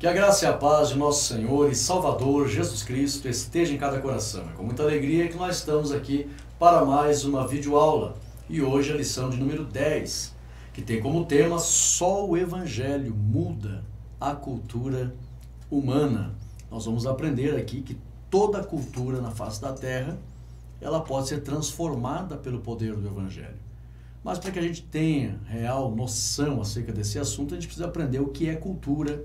Que a graça e a paz de nosso Senhor e Salvador Jesus Cristo esteja em cada coração. É com muita alegria que nós estamos aqui para mais uma videoaula. E hoje a lição de número 10, que tem como tema Só o Evangelho muda a cultura humana. Nós vamos aprender aqui que toda cultura na face da terra, ela pode ser transformada pelo poder do Evangelho. Mas para que a gente tenha real noção acerca desse assunto, a gente precisa aprender o que é cultura,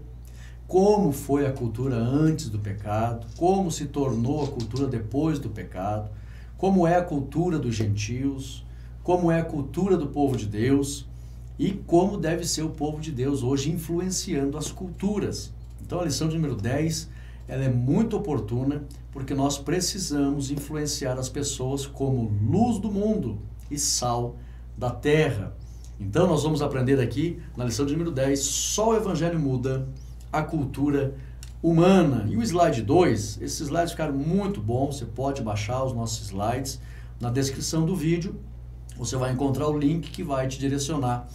como foi a cultura antes do pecado, como se tornou a cultura depois do pecado, como é a cultura dos gentios, como é a cultura do povo de Deus e como deve ser o povo de Deus hoje influenciando as culturas. Então a lição de número 10, ela é muito oportuna porque nós precisamos influenciar as pessoas como luz do mundo e sal da terra. Então nós vamos aprender aqui na lição de número 10, só o Evangelho muda a cultura humana. E o slide 2, esses slides ficaram muito bons, você pode baixar os nossos slides. Na descrição do vídeo, você vai encontrar o link que vai te direcionar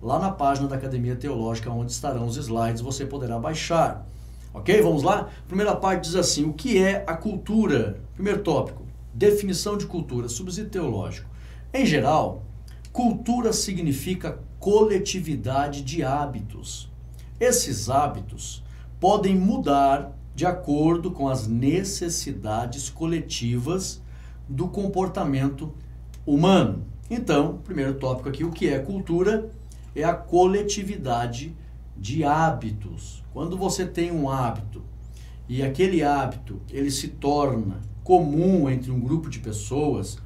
lá na página da Academia Teológica, onde estarão os slides, você poderá baixar. Ok? Vamos lá? Primeira parte diz assim, o que é a cultura? Primeiro tópico, definição de cultura, subsídio teológico. Em geral, cultura significa coletividade de hábitos. Esses hábitos podem mudar de acordo com as necessidades coletivas do comportamento humano. Então, primeiro tópico aqui, o que é cultura? É a coletividade de hábitos. Quando você tem um hábito e aquele hábito ele se torna comum entre um grupo de pessoas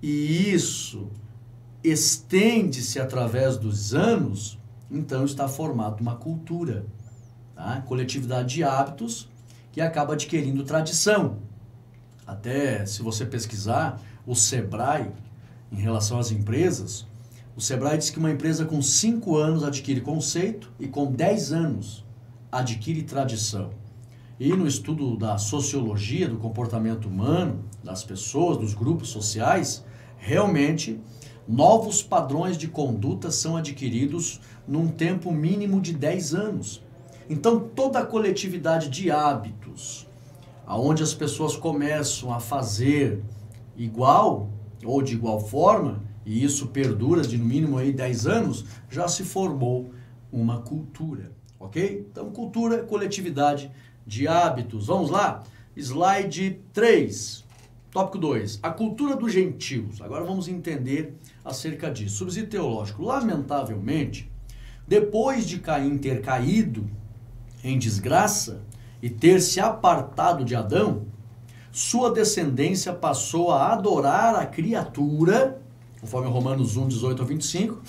e isso estende-se através dos anos, então está formada uma cultura, tá? Coletividade de hábitos que acaba adquirindo tradição. Até se você pesquisar o Sebrae em relação às empresas, o Sebrae diz que uma empresa com 5 anos adquire conceito e com 10 anos adquire tradição. E no estudo da sociologia do comportamento humano, das pessoas, dos grupos sociais, realmente novos padrões de conduta são adquiridos num tempo mínimo de 10 anos. Então, toda a coletividade de hábitos, onde as pessoas começam a fazer igual ou de igual forma, e isso perdura de no mínimo aí 10 anos, já se formou uma cultura, ok? Então, cultura é coletividade de hábitos. Vamos lá? Slide 3, tópico 2, a cultura dos gentios. Agora vamos entender acerca disso. Subsídio teológico. Lamentavelmente, depois de Caim ter caído em desgraça e ter se apartado de Adão, sua descendência passou a adorar a criatura, conforme Romanos 1, 18 a 25,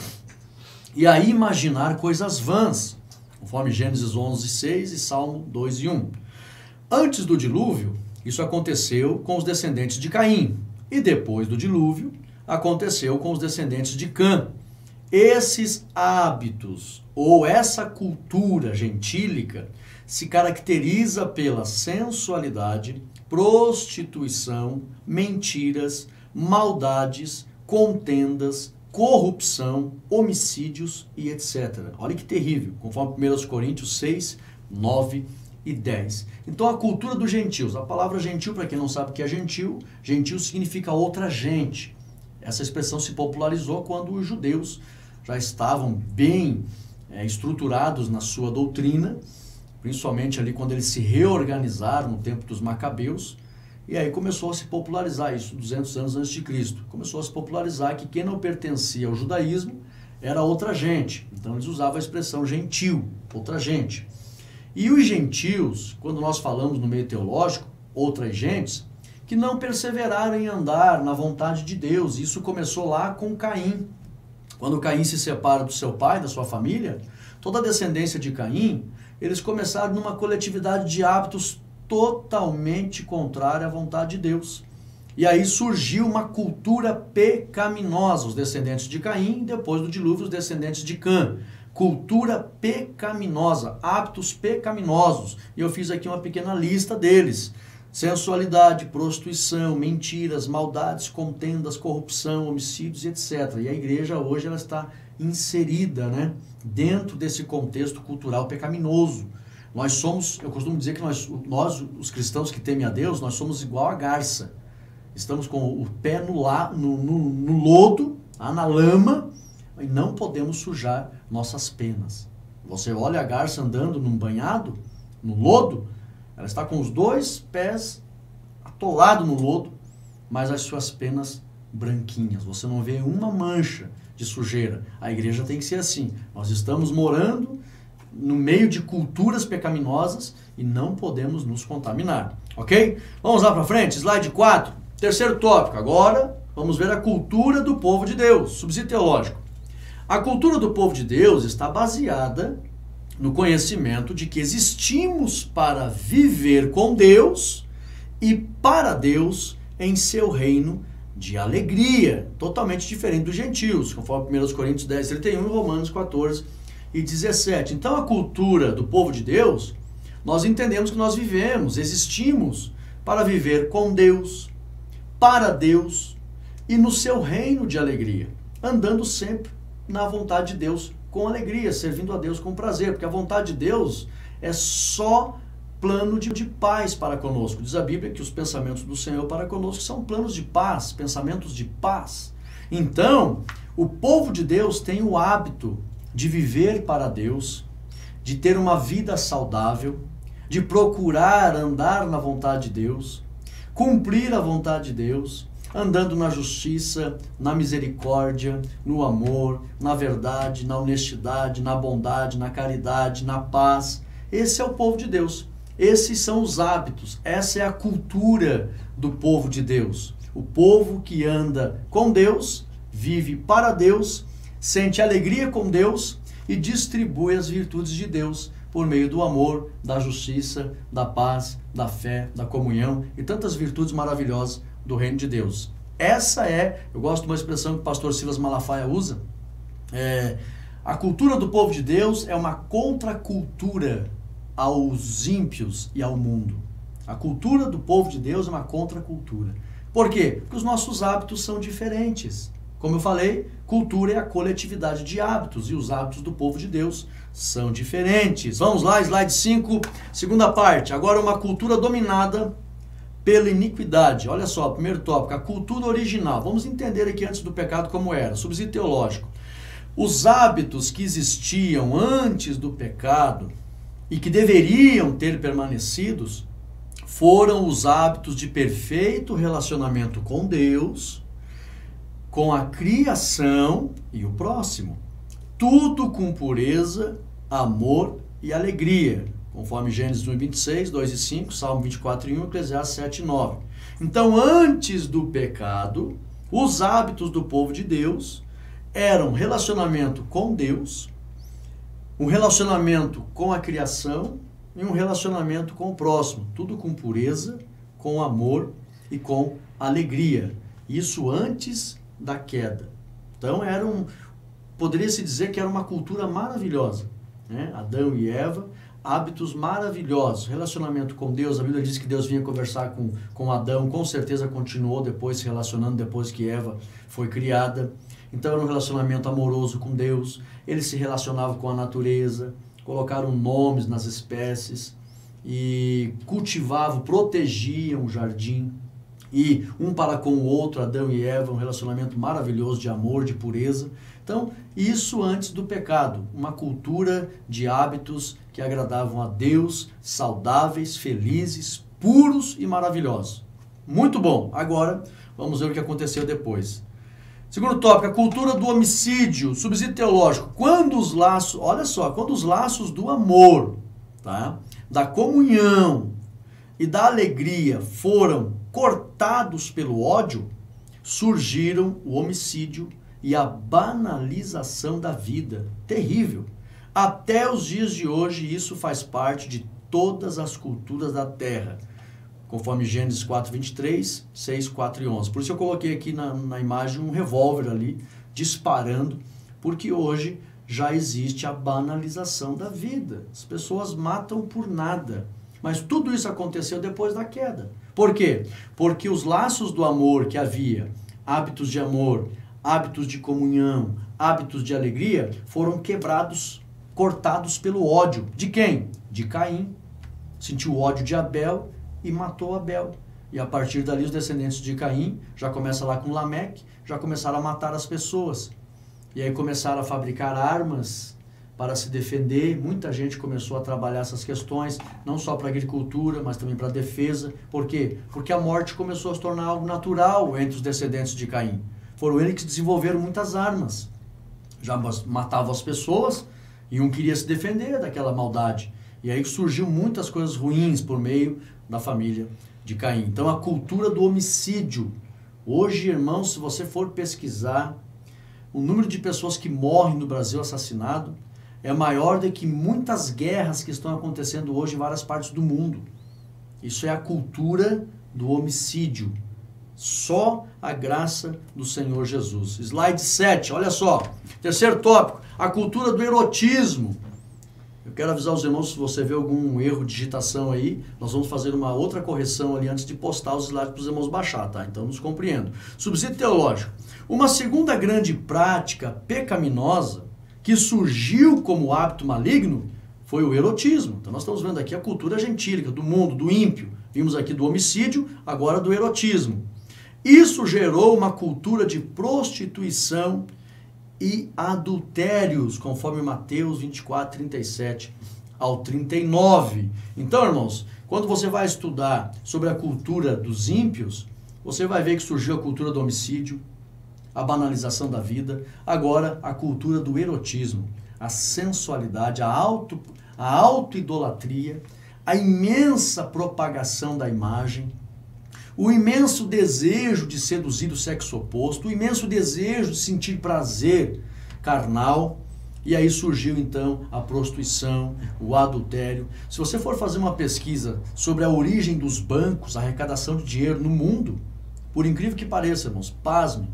e a imaginar coisas vãs, conforme Gênesis 11, 6 e Salmo 2 e 1. Antes do dilúvio, isso aconteceu com os descendentes de Caim, e depois do dilúvio, aconteceu com os descendentes de Cã. Esses hábitos, ou essa cultura gentílica, se caracteriza pela sensualidade, prostituição, mentiras, maldades, contendas, corrupção, homicídios e etc. Olha que terrível, conforme 1 Coríntios 6, 9 e 10. Então a cultura dos gentios, a palavra gentil, para quem não sabe o que é gentil, gentil significa outra gente. Essa expressão se popularizou quando os judeus já estavam bem estruturados na sua doutrina, principalmente ali quando eles se reorganizaram no tempo dos Macabeus, e aí começou a se popularizar isso, 200 anos antes de Cristo. Começou a se popularizar que quem não pertencia ao judaísmo era outra gente. Então eles usavam a expressão gentil, outra gente. E os gentios, quando nós falamos no meio teológico, outras gentes, que não perseveraram em andar na vontade de Deus. Isso começou lá com Caim. Quando Caim se separa do seu pai, da sua família, toda a descendência de Caim, eles começaram numa coletividade de hábitos totalmente contrária à vontade de Deus. E aí surgiu uma cultura pecaminosa, os descendentes de Caim, e depois do dilúvio, os descendentes de Cã. Cultura pecaminosa, hábitos pecaminosos. E eu fiz aqui uma pequena lista deles. Sensualidade, prostituição, mentiras, maldades, contendas, corrupção, homicídios, etc. E a igreja hoje ela está inserida, dentro desse contexto cultural pecaminoso. Eu costumo dizer que nós, os cristãos que temem a Deus, nós somos igual a garça. Estamos com o pé no lodo, na lama, e não podemos sujar nossas penas. Você olha a garça andando num banhado, no lodo, ela está com os 2 pés atolados no lodo, mas as suas penas branquinhas. Você não vê uma mancha de sujeira. A igreja tem que ser assim. Nós estamos morando no meio de culturas pecaminosas e não podemos nos contaminar. Ok? Vamos lá para frente, slide 4. Terceiro tópico. Agora vamos ver a cultura do povo de Deus. Subsídio teológico. A cultura do povo de Deus está baseada no conhecimento de que existimos para viver com Deus e para Deus em seu reino de alegria, totalmente diferente dos gentios, conforme 1 Coríntios 10, 31 e Romanos 14 e 17. Então a cultura do povo de Deus, nós entendemos que nós vivemos, existimos para viver com Deus, para Deus e no seu reino de alegria, andando sempre na vontade de Deus com alegria, servindo a Deus com prazer, porque a vontade de Deus é só plano de paz para conosco. Diz a Bíblia que os pensamentos do Senhor para conosco são planos de paz, pensamentos de paz. Então, o povo de Deus tem o hábito de viver para Deus, de ter uma vida saudável, de procurar andar na vontade de Deus, cumprir a vontade de Deus, andando na justiça, na misericórdia, no amor, na verdade, na honestidade, na bondade, na caridade, na paz. Esse é o povo de Deus. Esses são os hábitos. Essa é a cultura do povo de Deus. O povo que anda com Deus, vive para Deus, sente alegria com Deus e distribui as virtudes de Deus por meio do amor, da justiça, da paz, da fé, da comunhão e tantas virtudes maravilhosas do reino de Deus. Essa eu gosto de uma expressão que o pastor Silas Malafaia usa, a cultura do povo de Deus é uma contracultura aos ímpios e ao mundo. A cultura do povo de Deus é uma contracultura. Por quê? Porque os nossos hábitos são diferentes. Como eu falei, cultura é a coletividade de hábitos e os hábitos do povo de Deus são diferentes. Vamos lá, slide 5, segunda parte. Agora uma cultura dominada pela iniquidade. Olha só, primeiro tópico, a cultura original. Vamos entender aqui antes do pecado como era. Subsídio teológico. Os hábitos que existiam antes do pecado e que deveriam ter permanecidos foram os hábitos de perfeito relacionamento com Deus, com a criação e o próximo. Tudo com pureza, amor e alegria, conforme Gênesis 1:26, 2 e 5, Salmo 24:1, Eclesiastes 7:9. Então, antes do pecado, os hábitos do povo de Deus eram relacionamento com Deus, um relacionamento com a criação e um relacionamento com o próximo. Tudo com pureza, com amor e com alegria. Isso antes da queda. Então, poderia-se dizer que era uma cultura maravilhosa, né? Adão e Eva, hábitos maravilhosos, relacionamento com Deus. A Bíblia diz que Deus vinha conversar com Adão, com certeza continuou depois se relacionando, depois que Eva foi criada. Então era um relacionamento amoroso com Deus, eles se relacionavam com a natureza, colocaram nomes nas espécies e cultivavam, protegiam o jardim. E um para com o outro, Adão e Eva, um relacionamento maravilhoso de amor, de pureza. Então, isso antes do pecado, uma cultura de hábitos que agradavam a Deus, saudáveis, felizes, puros e maravilhosos. Muito bom. Agora, vamos ver o que aconteceu depois. Segundo tópico, a cultura do homicídio, subsídio teológico. Quando os laços, olha só, quando os laços do amor, tá, da comunhão e da alegria foram cortados pelo ódio, surgiram o homicídio e a banalização da vida. Terrível. Até os dias de hoje, isso faz parte de todas as culturas da terra. Conforme Gênesis 4:23, 6, 4 e 11. Por isso eu coloquei aqui na imagem um revólver ali, disparando, porque hoje já existe a banalização da vida. As pessoas matam por nada. Mas tudo isso aconteceu depois da queda. Por quê? Porque os laços do amor que havia, hábitos de amor, hábitos de comunhão, hábitos de alegria, foram quebrados cortados pelo ódio. De quem? De Caim. Sentiu o ódio de Abel e matou Abel. E a partir dali os descendentes de Caim, já começa lá com Lameque, já começaram a matar as pessoas. E aí começaram a fabricar armas para se defender. Muita gente começou a trabalhar essas questões, não só para a agricultura, mas também para a defesa. Por quê? Porque a morte começou a se tornar algo natural entre os descendentes de Caim. Foram eles que desenvolveram muitas armas. Já matavam as pessoas e um queria se defender daquela maldade. E aí surgiu muitas coisas ruins por meio da família de Caim. Então a cultura do homicídio. Hoje, irmãos, se você for pesquisar, o número de pessoas que morrem no Brasil assassinado é maior do que muitas guerras que estão acontecendo hoje em várias partes do mundo. Isso é a cultura do homicídio. Só a graça do Senhor Jesus. Slide 7, olha só. Terceiro tópico, a cultura do erotismo. Eu quero avisar os irmãos, se você vê algum erro de digitação aí, nós vamos fazer uma outra correção ali antes de postar os slides para os irmãos baixar, tá? Então nos compreendo. Subsídio teológico. Uma segunda grande prática pecaminosa que surgiu como hábito maligno foi o erotismo. Então nós estamos vendo aqui a cultura gentílica, do mundo, do ímpio. Vimos aqui do homicídio, agora do erotismo. Isso gerou uma cultura de prostituição e adultérios, conforme Mateus 24, 37 ao 39. Então, irmãos, quando você vai estudar sobre a cultura dos ímpios, você vai ver que surgiu a cultura do homicídio, a banalização da vida, agora a cultura do erotismo, a sensualidade, a auto-idolatria, a imensa propagação da imagem, o imenso desejo de seduzir o sexo oposto, o imenso desejo de sentir prazer carnal, e aí surgiu então a prostituição, o adultério. Se você for fazer uma pesquisa sobre a origem dos bancos, a arrecadação de dinheiro no mundo, por incrível que pareça, irmãos, pasme,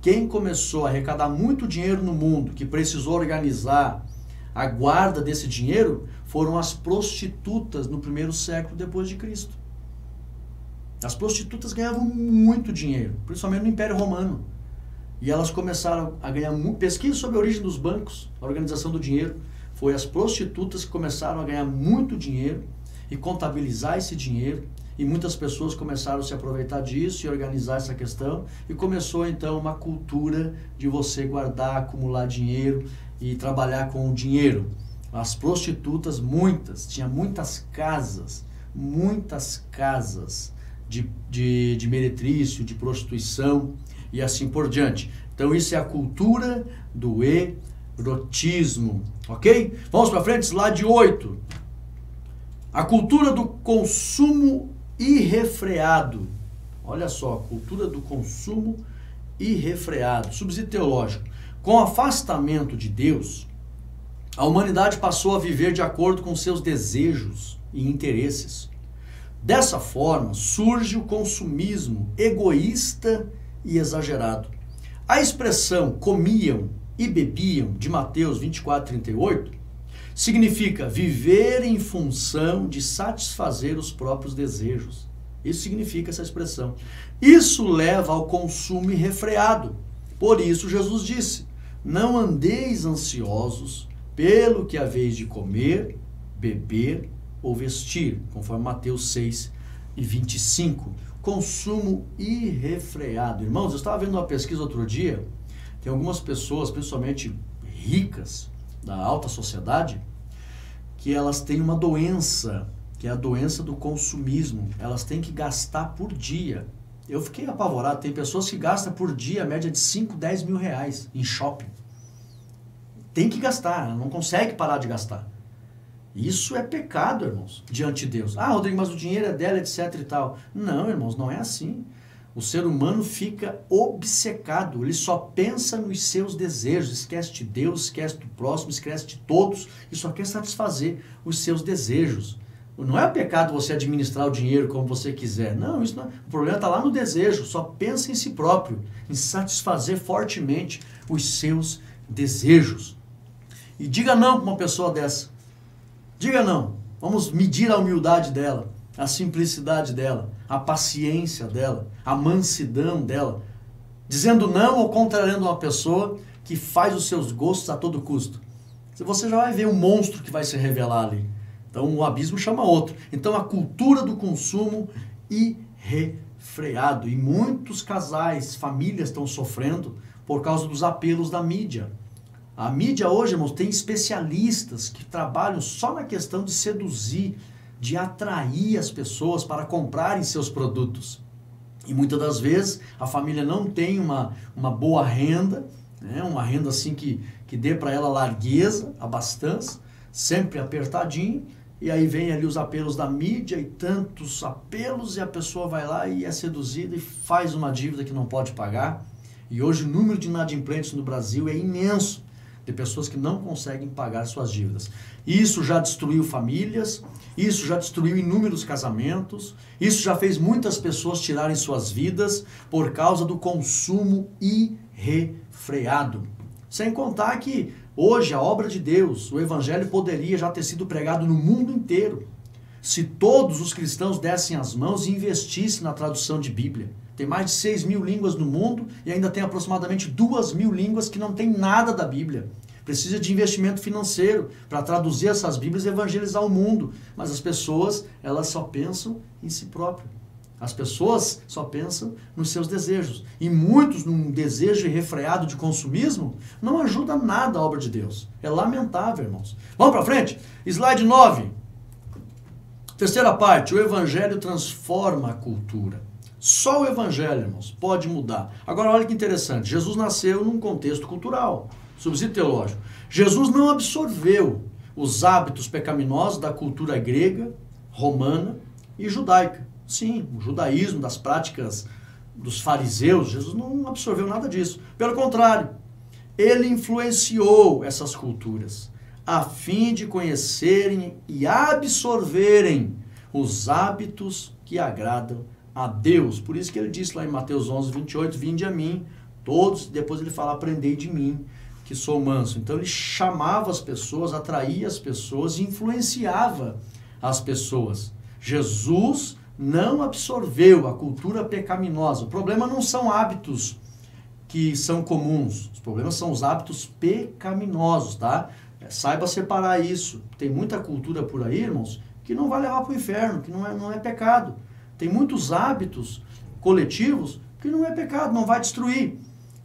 quem começou a arrecadar muito dinheiro no mundo, que precisou organizar a guarda desse dinheiro, foram as prostitutas no primeiro século depois de Cristo. As prostitutas ganhavam muito dinheiro, principalmente no Império Romano. E elas começaram a ganhar muito. Pesquisa sobre a origem dos bancos, a organização do dinheiro. Foi as prostitutas que começaram a ganhar muito dinheiro e contabilizar esse dinheiro. E muitas pessoas começaram a se aproveitar disso e organizar essa questão. E começou então uma cultura de você guardar, acumular dinheiro e trabalhar com o dinheiro. As prostitutas, muitas, tinha muitas casas de meretrício, de prostituição e assim por diante. Então isso é a cultura do erotismo, ok? Vamos para frente, slide 8. A cultura do consumo irrefreado. Olha só, cultura do consumo irrefreado. Subsídio teológico. Com o afastamento de Deus, a humanidade passou a viver de acordo com seus desejos e interesses. Dessa forma, surge o consumismo egoísta e exagerado. A expressão comiam e bebiam, de Mateus 24, 38, significa viver em função de satisfazer os próprios desejos. Isso significa essa expressão. Isso leva ao consumo irrefreado. Por isso Jesus disse, não andeis ansiosos pelo que haveis de comer, beber ou vestir, conforme Mateus 6 e 25. Consumo irrefreado. Irmãos, eu estava vendo uma pesquisa outro dia, tem algumas pessoas, principalmente ricas, da alta sociedade, que elas têm uma doença, que é a doença do consumismo. Elas têm que gastar por dia. Eu fiquei apavorado, tem pessoas que gastam por dia a média de 5, 10 mil reais em shopping. Tem que gastar, não consegue parar de gastar. Isso é pecado, irmãos, diante de Deus. Ah, Rodrigo, mas o dinheiro é dela, etc e tal. Não, irmãos, não é assim. O ser humano fica obcecado, ele só pensa nos seus desejos, esquece de Deus, esquece do próximo, esquece de todos e só quer satisfazer os seus desejos. Não é pecado você administrar o dinheiro como você quiser. Não, isso não é. O problema está lá no desejo, só pensa em si próprio, em satisfazer fortemente os seus desejos. E diga não para uma pessoa dessa. Diga não. Vamos medir a humildade dela, a simplicidade dela, a paciência dela, a mansidão dela. Dizendo não ou contrariando uma pessoa que faz os seus gostos a todo custo. você já vai ver um monstro que vai se revelar ali. Então um abismo chama outro. Então a cultura do consumo irrefreado. E muitos casais, famílias estão sofrendo por causa dos apelos da mídia. A mídia hoje, irmãos, tem especialistas que trabalham só na questão de seduzir, de atrair as pessoas para comprarem seus produtos. E muitas das vezes a família não tem uma boa renda, né? Uma renda assim que dê para ela largueza, abastança, sempre apertadinho, e aí vem ali os apelos da mídia e tantos apelos e a pessoa vai lá e é seduzida e faz uma dívida que não pode pagar. E hoje o número de inadimplentes no Brasil é imenso, de pessoas que não conseguem pagar suas dívidas. Isso já destruiu famílias, isso já destruiu inúmeros casamentos, isso já fez muitas pessoas tirarem suas vidas por causa do consumo irrefreado. Sem contar que hoje a obra de Deus, o evangelho poderia já ter sido pregado no mundo inteiro, se todos os cristãos dessem as mãos e investissem na tradução de Bíblia. Tem mais de 6.000 línguas no mundo e ainda tem aproximadamente 2.000 línguas que não tem nada da Bíblia. Precisa de investimento financeiro para traduzir essas Bíblias e evangelizar o mundo. Mas as pessoas, elas só pensam em si próprias. As pessoas só pensam nos seus desejos. E muitos, num desejo irrefreado de consumismo, não ajuda nada a obra de Deus. É lamentável, irmãos. Vamos para frente? Slide 9. Terceira parte, o evangelho transforma a cultura. Só o evangelho, irmãos, pode mudar. Agora, olha que interessante. Jesus nasceu num contexto cultural, subsídio teológico. Jesus não absorveu os hábitos pecaminosos da cultura grega, romana e judaica. Sim, o judaísmo, das práticas dos fariseus, Jesus não absorveu nada disso. Pelo contrário, ele influenciou essas culturas a fim de conhecerem e absorverem os hábitos que agradam a Deus. Por isso que ele disse lá em Mateus 11, 28, vinde a mim, todos, depois ele fala, aprendei de mim, que sou manso. Então ele chamava as pessoas, atraía as pessoas, influenciava as pessoas. Jesus não absorveu a cultura pecaminosa. O problema não são hábitos que são comuns, os problemas são os hábitos pecaminosos, tá? Saiba separar isso. Tem muita cultura por aí, irmãos, que não vai levar para o inferno, que não é pecado. Tem muitos hábitos coletivos que não é pecado, não vai destruir.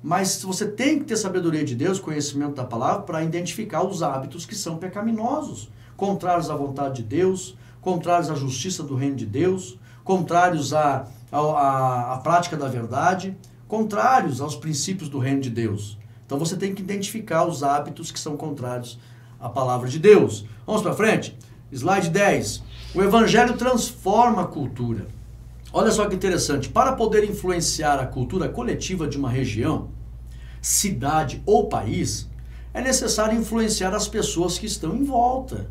Mas você tem que ter sabedoria de Deus, conhecimento da palavra, para identificar os hábitos que são pecaminosos, contrários à vontade de Deus, contrários à justiça do reino de Deus, contrários à prática da verdade, contrários aos princípios do reino de Deus. Então você tem que identificar os hábitos que são contrários à palavra de Deus. Vamos para frente? Slide 10. O evangelho transforma a cultura. Olha só que interessante. Para poder influenciar a cultura coletiva de uma região, cidade ou país, é necessário influenciar as pessoas que estão em volta.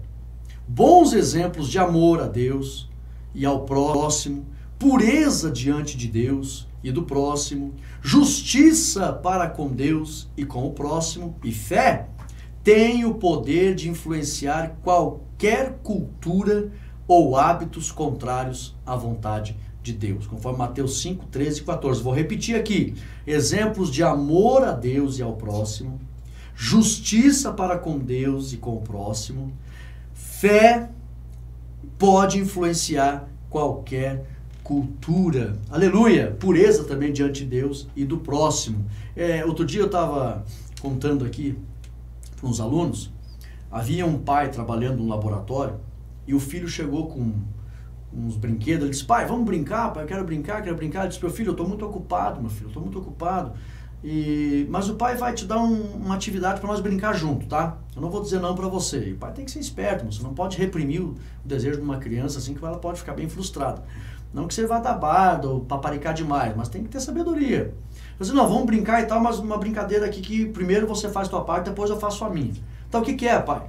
Bons exemplos de amor a Deus e ao próximo, pureza diante de Deus e do próximo, justiça para com Deus e com o próximo e fé, têm o poder de influenciar qualquer cultura ou hábitos contrários à vontade de Deus, conforme Mateus 5, 13 e 14. Vou repetir aqui. Exemplos de amor a Deus e ao próximo, justiça para com Deus e com o próximo, fé pode influenciar qualquer cultura. Aleluia! Pureza também diante de Deus e do próximo. Outro dia eu estava contando aqui para uns alunos, havia um pai trabalhando no laboratório e o filho chegou com uns brinquedos. Ele disse, pai, vamos brincar, pai, eu quero brincar. Ele disse, meu filho, eu estou muito ocupado, mas o pai vai te dar uma atividade para nós brincar junto, tá? Eu não vou dizer não para você. E o pai tem que ser esperto, você não pode reprimir o desejo de uma criança assim, que ela pode ficar bem frustrada. Não que você vá dar bardo ou paparicar demais, mas tem que ter sabedoria. Eu disse, não, vamos brincar e tal, mas uma brincadeira aqui que primeiro você faz a tua parte, depois eu faço a minha. Então o que é, pai?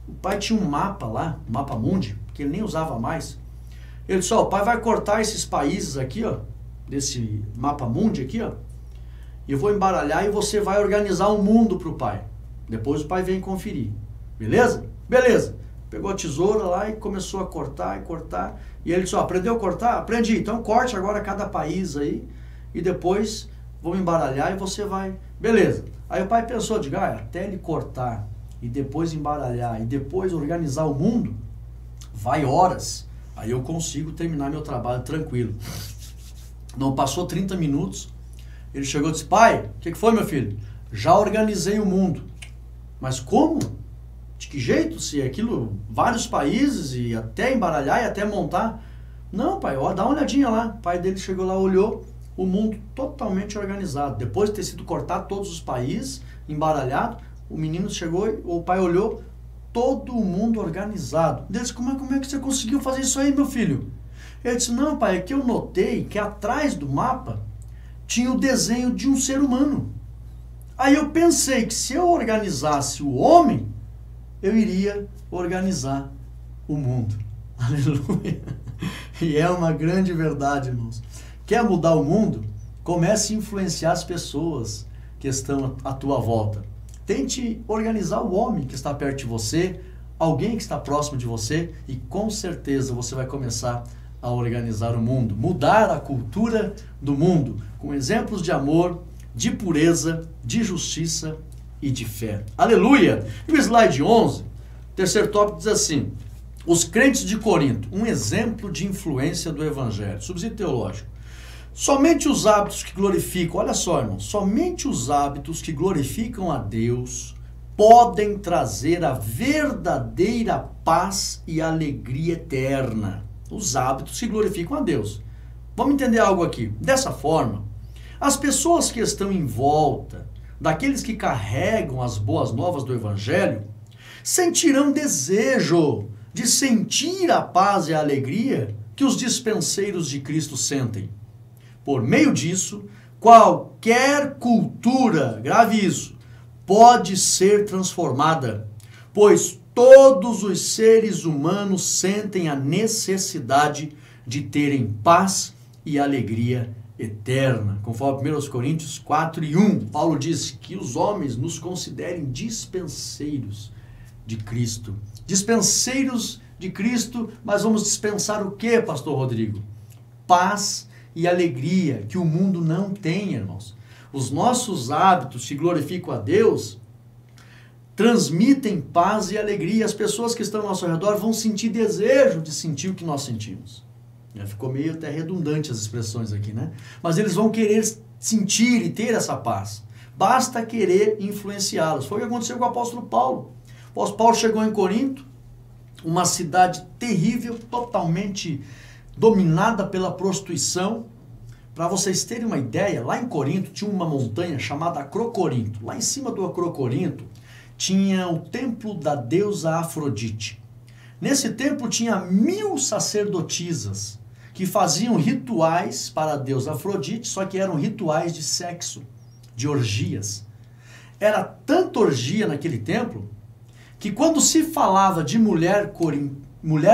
O pai tinha um mapa lá, um mapa mundi, que ele nem usava mais. Ele disse, o pai vai cortar esses países aqui, ó, desse mapa mundi aqui, ó, e eu vou embaralhar e você vai organizar um mundo para o pai. Depois o pai vem conferir. Beleza? Beleza. Pegou a tesoura lá e começou a cortar. E ele disse, aprendeu a cortar? Aprendi. Então corte agora cada país aí e depois vou embaralhar e você vai. Beleza. Aí o pai pensou, até ele cortar e depois embaralhar, e depois organizar o mundo, vai horas. Aí eu consigo terminar meu trabalho tranquilo. Não passou 30 minutos, ele chegou e disse: pai, o que foi, meu filho? Já organizei o mundo. Mas como? De que jeito? Se aquilo, vários países, e até embaralhar e até montar. Não, pai, ó, dá uma olhadinha lá. O pai dele chegou lá, olhou, o mundo totalmente organizado. Depois de ter sido cortado todos os países, embaralhado, o menino chegou, o pai olhou, todo o mundo organizado. Ele disse: como é que você conseguiu fazer isso aí, meu filho? Ele disse: não, pai, é que eu notei que atrás do mapa tinha o desenho de um ser humano. Aí eu pensei que se eu organizasse o homem, eu iria organizar o mundo. Aleluia. E é uma grande verdade, irmãos. Quer mudar o mundo? Comece a influenciar as pessoas que estão à tua volta. Tente organizar o homem que está perto de você, alguém que está próximo de você, e com certeza você vai começar a organizar o mundo, mudar a cultura do mundo, com exemplos de amor, de pureza, de justiça e de fé. Aleluia! E o slide 11, terceiro tópico, diz assim: os crentes de Corinto, um exemplo de influência do evangelho. Subsídio teológico. Somente os hábitos que glorificam, olha só, irmão, somente os hábitos que glorificam a Deus podem trazer a verdadeira paz e alegria eterna. Os hábitos que glorificam a Deus. Vamos entender algo aqui. Dessa forma, as pessoas que estão em volta daqueles que carregam as boas novas do evangelho sentirão desejo de sentir a paz e a alegria que os dispenseiros de Cristo sentem. Por meio disso, qualquer cultura, grave isso, pode ser transformada, pois todos os seres humanos sentem a necessidade de terem paz e alegria eterna. Conforme 1 Coríntios 4:1, Paulo diz que os homens nos considerem dispenseiros de Cristo. Dispenseiros de Cristo, mas vamos dispensar o quê, pastor Rodrigo? Paz e alegria que o mundo não tem, irmãos. Os nossos hábitos que glorificam a Deus transmitem paz e alegria. As pessoas que estão ao nosso redor vão sentir desejo de sentir o que nós sentimos. Ficou meio até redundante as expressões aqui, né? Mas eles vão querer sentir e ter essa paz. Basta querer influenciá-los. Foi o que aconteceu com o apóstolo Paulo. O apóstolo Paulo chegou em Corinto, uma cidade terrível, totalmente dominada pela prostituição. Para vocês terem uma ideia, lá em Corinto tinha uma montanha chamada Acrocorinto. Lá em cima do Acrocorinto tinha o templo da deusa Afrodite. Nesse templo tinha 1000 sacerdotisas que faziam rituais para a deusa Afrodite, só que eram rituais de sexo, de orgias. Era tanta orgia naquele templo que quando se falava de mulher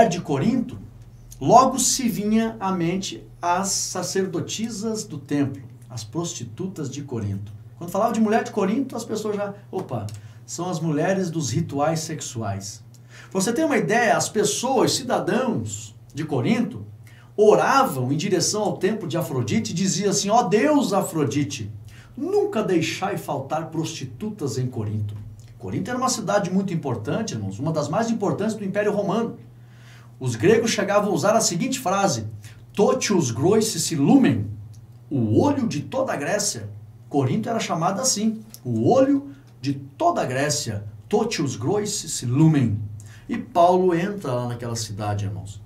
de Corinto, logo se vinha à mente as sacerdotisas do templo, as prostitutas de Corinto. Quando falava de mulher de Corinto, as pessoas já, são as mulheres dos rituais sexuais. Pra você ter uma ideia, as pessoas, cidadãos de Corinto, oravam em direção ao templo de Afrodite e diziam assim: ó Deus Afrodite, nunca deixai faltar prostitutas em Corinto. Corinto era uma cidade muito importante, irmãos, uma das mais importantes do Império Romano. Os gregos chegavam a usar a seguinte frase: totius groissis lumen, o olho de toda a Grécia. Corinto era chamada assim, o olho de toda a Grécia, totius groissis lumen. E Paulo entra lá naquela cidade, irmãos,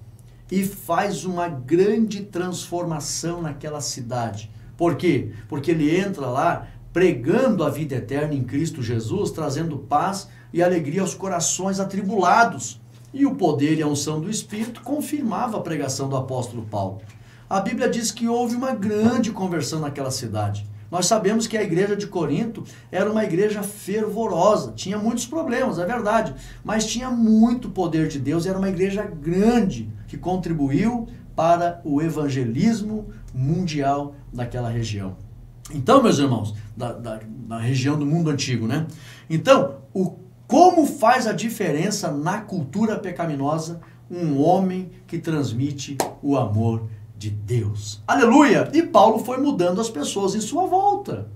e faz uma grande transformação naquela cidade. Por quê? Porque ele entra lá pregando a vida eterna em Cristo Jesus, trazendo paz e alegria aos corações atribulados. E o poder e a unção do Espírito confirmava a pregação do apóstolo Paulo. A Bíblia diz que houve uma grande conversão naquela cidade. Nós sabemos que a igreja de Corinto era uma igreja fervorosa, tinha muitos problemas, é verdade, mas tinha muito poder de Deus, era uma igreja grande que contribuiu para o evangelismo mundial daquela região. Então, meus irmãos, da região do mundo antigo, né? Então, como faz a diferença na cultura pecaminosa um homem que transmite o amor de Deus? Aleluia! E Paulo foi mudando as pessoas em sua volta.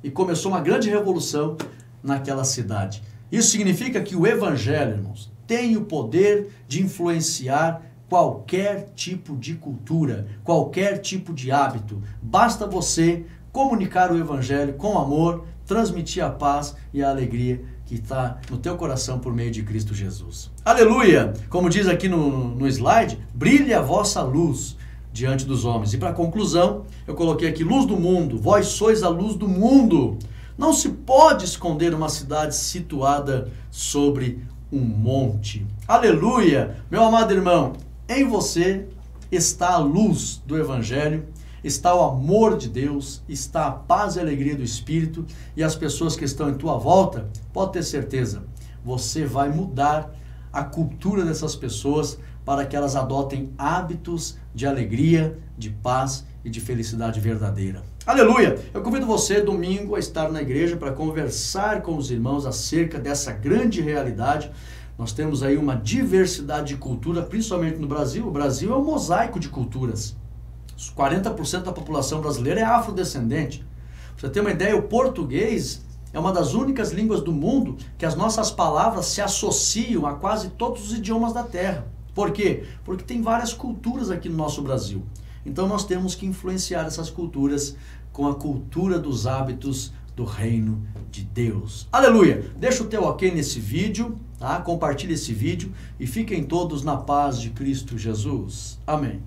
E começou uma grande revolução naquela cidade. Isso significa que o Evangelho, irmãos, tem o poder de influenciar qualquer tipo de cultura, qualquer tipo de hábito. Basta você comunicar o Evangelho com amor, transmitir a paz e a alegria que está no teu coração por meio de Cristo Jesus. Aleluia! Como diz aqui no slide, brilhe a vossa luz diante dos homens. E para conclusão, eu coloquei aqui, luz do mundo, vós sois a luz do mundo. Não se pode esconder uma cidade situada sobre um monte. Aleluia! Meu amado irmão, em você está a luz do Evangelho, está o amor de Deus, está a paz e a alegria do Espírito, e as pessoas que estão em tua volta, pode ter certeza, você vai mudar a cultura dessas pessoas para que elas adotem hábitos de alegria, de paz e de felicidade verdadeira. Aleluia! Eu convido você domingo a estar na igreja para conversar com os irmãos acerca dessa grande realidade. Nós temos aí uma diversidade de cultura, principalmente no Brasil. O Brasil é um mosaico de culturas. 40% da população brasileira é afrodescendente. Pra você ter uma ideia, o português é uma das únicas línguas do mundo que as nossas palavras se associam a quase todos os idiomas da terra. Por quê? Porque tem várias culturas aqui no nosso Brasil. Então nós temos que influenciar essas culturas com a cultura dos hábitos do reino de Deus. Aleluia! Deixa o teu ok nesse vídeo, tá? Compartilhe esse vídeo e fiquem todos na paz de Cristo Jesus. Amém.